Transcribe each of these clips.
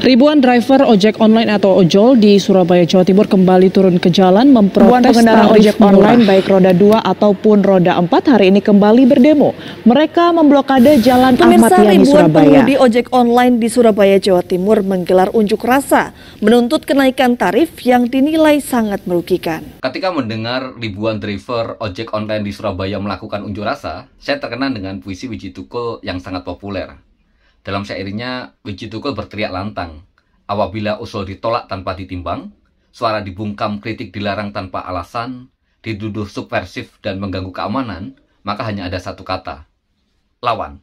Ribuan driver ojek online atau ojol di Surabaya, Jawa Timur kembali turun ke jalan memprotes pengendara ojek online murah. baik roda 2 ataupun roda 4 hari ini kembali berdemo. Mereka memblokade Jalan Ahmad Yani ribuan Surabaya. pengemudi ojek online di Surabaya, Jawa Timur menggelar unjuk rasa menuntut kenaikan tarif yang dinilai sangat merugikan. Ketika mendengar ribuan driver ojek online di Surabaya melakukan unjuk rasa, saya terkenang dengan puisi Wiji Tukul yang sangat populer. Dalam syairnya, Wiji Tukul berteriak lantang, apabila usul ditolak tanpa ditimbang, suara dibungkam kritik dilarang tanpa alasan, dituduh subversif dan mengganggu keamanan, maka hanya ada satu kata, lawan.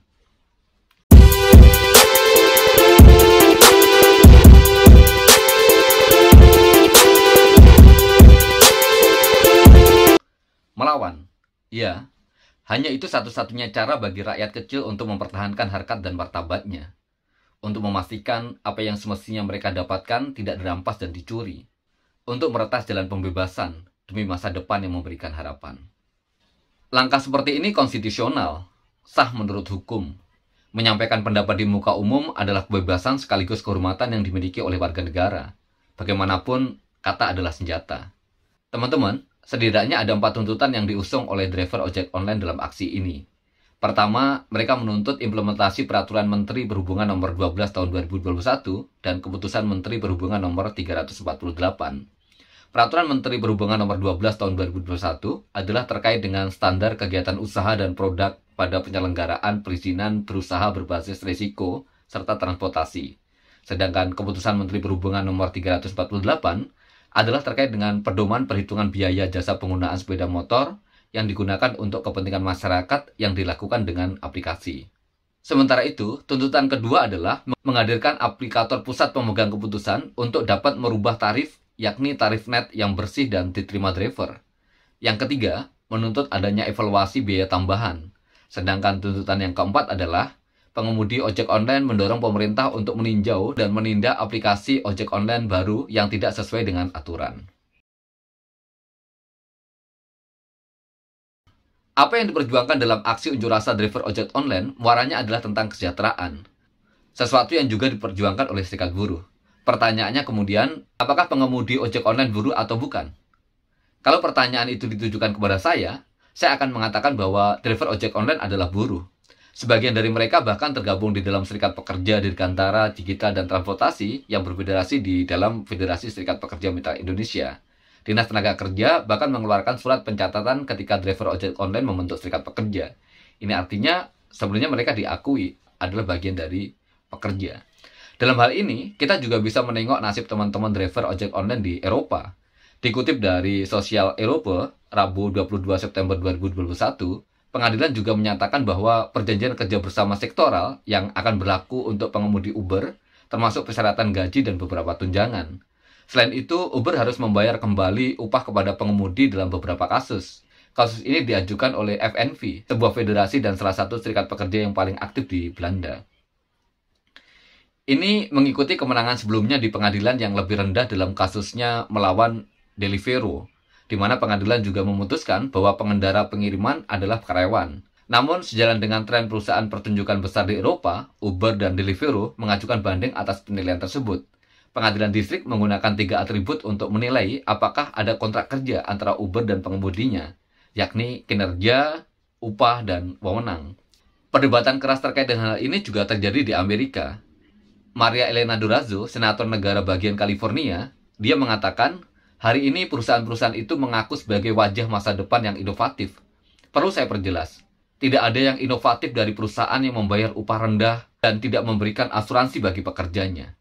Melawan, ya. Hanya itu satu-satunya cara bagi rakyat kecil untuk mempertahankan harkat dan martabatnya. Untuk memastikan apa yang semestinya mereka dapatkan tidak dirampas dan dicuri. Untuk meretas jalan pembebasan demi masa depan yang memberikan harapan. Langkah seperti ini konstitusional, sah menurut hukum. Menyampaikan pendapat di muka umum adalah kebebasan sekaligus kehormatan yang dimiliki oleh warga negara. Bagaimanapun, kata adalah senjata. Teman-teman, setidaknya ada 4 tuntutan yang diusung oleh driver ojek online dalam aksi ini. Pertama, mereka menuntut implementasi Peraturan Menteri Perhubungan Nomor 12 Tahun 2021 dan Keputusan Menteri Perhubungan Nomor 348. Peraturan Menteri Perhubungan Nomor 12 Tahun 2021 adalah terkait dengan standar kegiatan usaha dan produk pada penyelenggaraan perizinan berusaha berbasis risiko serta transportasi. Sedangkan Keputusan Menteri Perhubungan Nomor 348 adalah terkait dengan pedoman perhitungan biaya jasa penggunaan sepeda motor yang digunakan untuk kepentingan masyarakat yang dilakukan dengan aplikasi. Sementara itu, tuntutan kedua adalah menghadirkan aplikator pusat pemegang keputusan untuk dapat merubah tarif, yakni tarif net yang bersih dan diterima driver. Yang ketiga, menuntut adanya evaluasi biaya tambahan. Sedangkan tuntutan yang keempat adalah pengemudi ojek online mendorong pemerintah untuk meninjau dan menindak aplikasi ojek online baru yang tidak sesuai dengan aturan. Apa yang diperjuangkan dalam aksi unjuk rasa driver ojek online, muaranya adalah tentang kesejahteraan. Sesuatu yang juga diperjuangkan oleh serikat buruh. Pertanyaannya kemudian, apakah pengemudi ojek online buruh atau bukan? Kalau pertanyaan itu ditujukan kepada saya akan mengatakan bahwa driver ojek online adalah buruh. Sebagian dari mereka bahkan tergabung di dalam Serikat Pekerja Dirgantara Digital dan Transportasi yang berfederasi di dalam Federasi Serikat Pekerja Mitra Indonesia. Dinas Tenaga Kerja bahkan mengeluarkan surat pencatatan ketika driver ojek online membentuk serikat pekerja. Ini artinya sebenarnya mereka diakui adalah bagian dari pekerja. Dalam hal ini, kita juga bisa menengok nasib teman-teman driver ojek online di Eropa. Dikutip dari Sosial Eropa, Rabu 22 September 2021, pengadilan juga menyatakan bahwa perjanjian kerja bersama sektoral yang akan berlaku untuk pengemudi Uber, termasuk persyaratan gaji dan beberapa tunjangan. Selain itu, Uber harus membayar kembali upah kepada pengemudi dalam beberapa kasus. Kasus ini diajukan oleh FNV, sebuah federasi dan salah satu serikat pekerja yang paling aktif di Belanda. Ini mengikuti kemenangan sebelumnya di pengadilan yang lebih rendah dalam kasusnya melawan Deliveroo, di mana pengadilan juga memutuskan bahwa pengendara pengiriman adalah karyawan. Namun, sejalan dengan tren perusahaan pertunjukan besar di Eropa, Uber dan Deliveroo mengajukan banding atas penilaian tersebut. Pengadilan distrik menggunakan 3 atribut untuk menilai apakah ada kontrak kerja antara Uber dan pengemudinya, yakni kinerja, upah, dan wewenang. Perdebatan keras terkait dengan hal ini juga terjadi di Amerika. Maria Elena Durazo, senator negara bagian California, dia mengatakan, hari ini perusahaan-perusahaan itu mengaku sebagai wajah masa depan yang inovatif. Perlu saya perjelas, tidak ada yang inovatif dari perusahaan yang membayar upah rendah dan tidak memberikan asuransi bagi pekerjanya.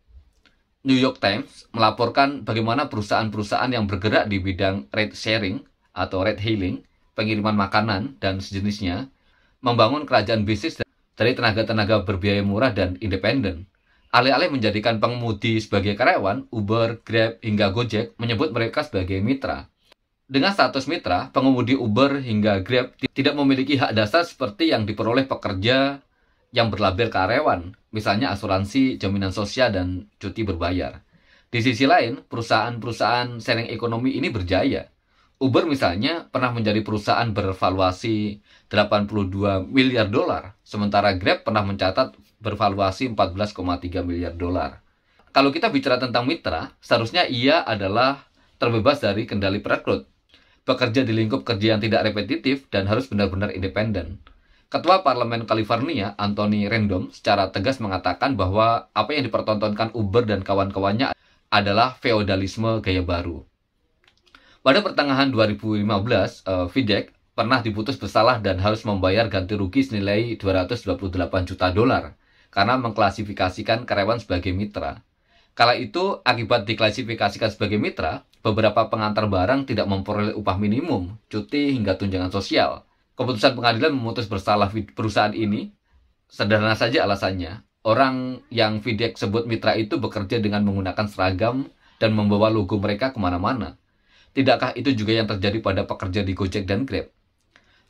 New York Times melaporkan bagaimana perusahaan-perusahaan yang bergerak di bidang ride sharing atau ride hailing, pengiriman makanan, dan sejenisnya, membangun kerajaan bisnis dari tenaga-tenaga berbiaya murah dan independen. Alih-alih menjadikan pengemudi sebagai karyawan, Uber, Grab, hingga Gojek menyebut mereka sebagai mitra. Dengan status mitra, pengemudi Uber hingga Grab tidak memiliki hak dasar seperti yang diperoleh pekerja yang berlabel karyawan, misalnya asuransi, jaminan sosial, dan cuti berbayar. Di sisi lain, perusahaan-perusahaan sharing ekonomi ini berjaya. Uber misalnya pernah menjadi perusahaan bervaluasi 82 miliar dolar, sementara Grab pernah mencatat bervaluasi 14,3 miliar dolar. Kalau kita bicara tentang mitra, seharusnya ia adalah terbebas dari kendali perekrut, bekerja di lingkup kerja yang tidak repetitif, dan harus benar-benar independen. Ketua Parlemen California, Anthony Rendon, secara tegas mengatakan bahwa apa yang dipertontonkan Uber dan kawan-kawannya adalah feodalisme gaya baru. Pada pertengahan 2015, Videk pernah diputus bersalah dan harus membayar ganti rugi senilai $228 juta karena mengklasifikasikan karyawan sebagai mitra. Kala itu, akibat diklasifikasikan sebagai mitra, beberapa pengantar barang tidak memperoleh upah minimum, cuti, hingga tunjangan sosial. Keputusan pengadilan memutus bersalah perusahaan ini. Sederhana saja alasannya. Orang yang Videk sebut mitra itu bekerja dengan menggunakan seragam dan membawa logo mereka kemana-mana. Tidakkah itu juga yang terjadi pada pekerja di Gojek dan Grab?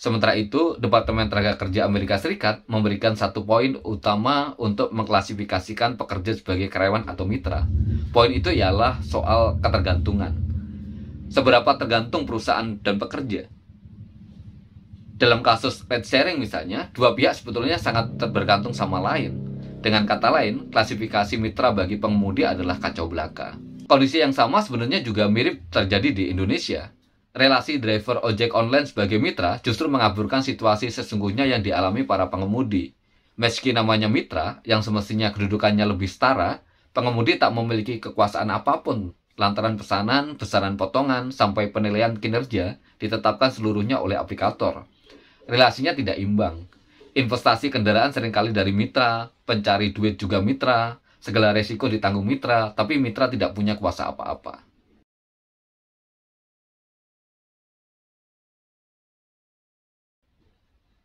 Sementara itu, Departemen Tenaga Kerja Amerika Serikat memberikan satu poin utama untuk mengklasifikasikan pekerja sebagai karyawan atau mitra. Poin itu ialah soal ketergantungan. Seberapa tergantung perusahaan dan pekerja? Dalam kasus ride sharing misalnya, dua pihak sebetulnya sangat bergantung sama lain. Dengan kata lain, klasifikasi mitra bagi pengemudi adalah kacau belaka. Kondisi yang sama sebenarnya juga mirip terjadi di Indonesia. Relasi driver ojek online sebagai mitra justru mengaburkan situasi sesungguhnya yang dialami para pengemudi. Meski namanya mitra, yang semestinya kedudukannya lebih setara, pengemudi tak memiliki kekuasaan apapun lantaran pesanan, besaran potongan, sampai penilaian kinerja ditetapkan seluruhnya oleh aplikator. Relasinya tidak imbang. Investasi kendaraan seringkali dari mitra, pencari duit juga mitra, segala resiko ditanggung mitra, tapi mitra tidak punya kuasa apa-apa.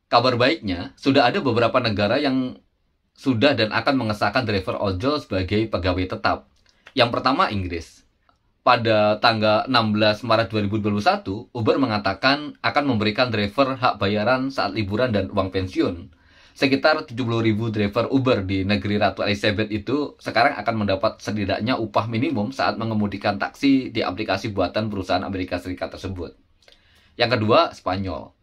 Kabar baiknya, sudah ada beberapa negara yang sudah dan akan mengesahkan driver ojol sebagai pegawai tetap. Yang pertama, Inggris. Pada tanggal 16 Maret 2021, Uber mengatakan akan memberikan driver hak bayaran saat liburan dan uang pensiun. Sekitar 70.000 driver Uber di negeri Ratu Elizabeth itu sekarang akan mendapat setidaknya upah minimum saat mengemudikan taksi di aplikasi buatan perusahaan Amerika Serikat tersebut. Yang kedua, Spanyol.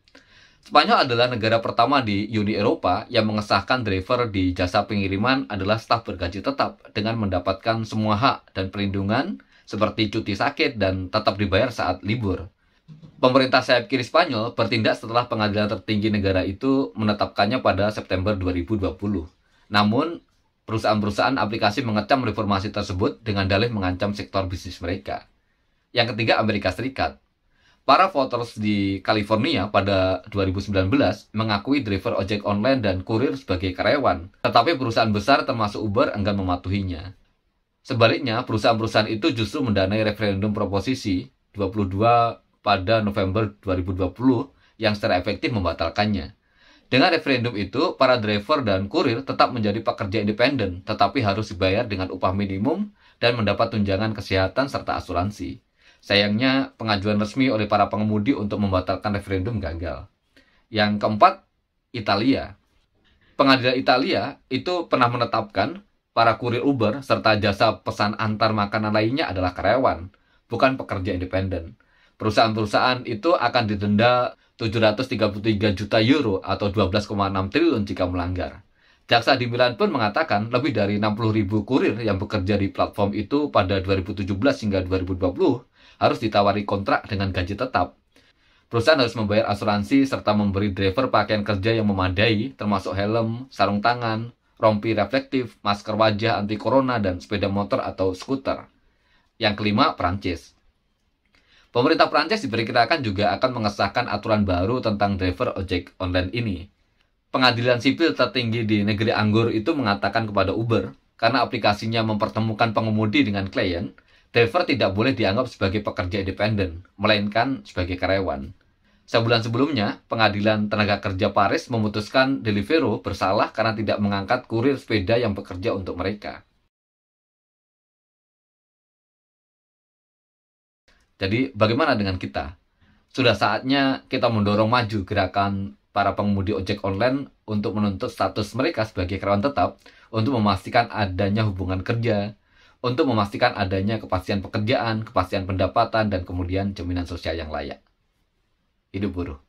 Spanyol adalah negara pertama di Uni Eropa yang mengesahkan driver di jasa pengiriman adalah staf bergaji tetap dengan mendapatkan semua hak dan perlindungan seperti cuti sakit dan tetap dibayar saat libur. Pemerintah sayap kiri Spanyol bertindak setelah pengadilan tertinggi negara itu menetapkannya pada September 2020. Namun, perusahaan-perusahaan aplikasi mengecam reformasi tersebut dengan dalih mengancam sektor bisnis mereka. Yang ketiga, Amerika Serikat. Para voters di California pada 2019 mengakui driver ojek online dan kurir sebagai karyawan, tetapi perusahaan besar termasuk Uber enggan mematuhinya. Sebaliknya, perusahaan-perusahaan itu justru mendanai referendum proposisi 22 pada November 2020 yang secara efektif membatalkannya. Dengan referendum itu, para driver dan kurir tetap menjadi pekerja independen, tetapi harus dibayar dengan upah minimum dan mendapat tunjangan kesehatan serta asuransi. Sayangnya, pengajuan resmi oleh para pengemudi untuk membatalkan referendum gagal. Yang keempat, Italia. Pengadilan Italia itu pernah menetapkan para kurir Uber serta jasa pesan antar makanan lainnya adalah karyawan, bukan pekerja independen. Perusahaan-perusahaan itu akan didenda 733 juta euro atau 12,6 triliun jika melanggar. Jaksa di Milan pun mengatakan lebih dari 60.000 kurir yang bekerja di platform itu pada 2017 hingga 2020 harus ditawari kontrak dengan gaji tetap. Perusahaan harus membayar asuransi serta memberi driver pakaian kerja yang memadai, termasuk helm, sarung tangan, rompi reflektif, masker wajah anti corona, dan sepeda motor atau skuter. Yang kelima, Prancis. Pemerintah Prancis diperkirakan juga akan mengesahkan aturan baru tentang driver ojek online ini. Pengadilan sipil tertinggi di negeri anggur itu mengatakan kepada Uber, karena aplikasinya mempertemukan pengemudi dengan klien, driver tidak boleh dianggap sebagai pekerja independen, melainkan sebagai karyawan. Sebulan sebelumnya, Pengadilan Tenaga Kerja Paris memutuskan Deliveroo bersalah karena tidak mengangkat kurir sepeda yang bekerja untuk mereka. Jadi, bagaimana dengan kita? Sudah saatnya kita mendorong maju gerakan para pengemudi ojek online untuk menuntut status mereka sebagai karyawan tetap, untuk memastikan adanya hubungan kerja, untuk memastikan adanya kepastian pekerjaan, kepastian pendapatan, dan kemudian jaminan sosial yang layak. Hidup buruh.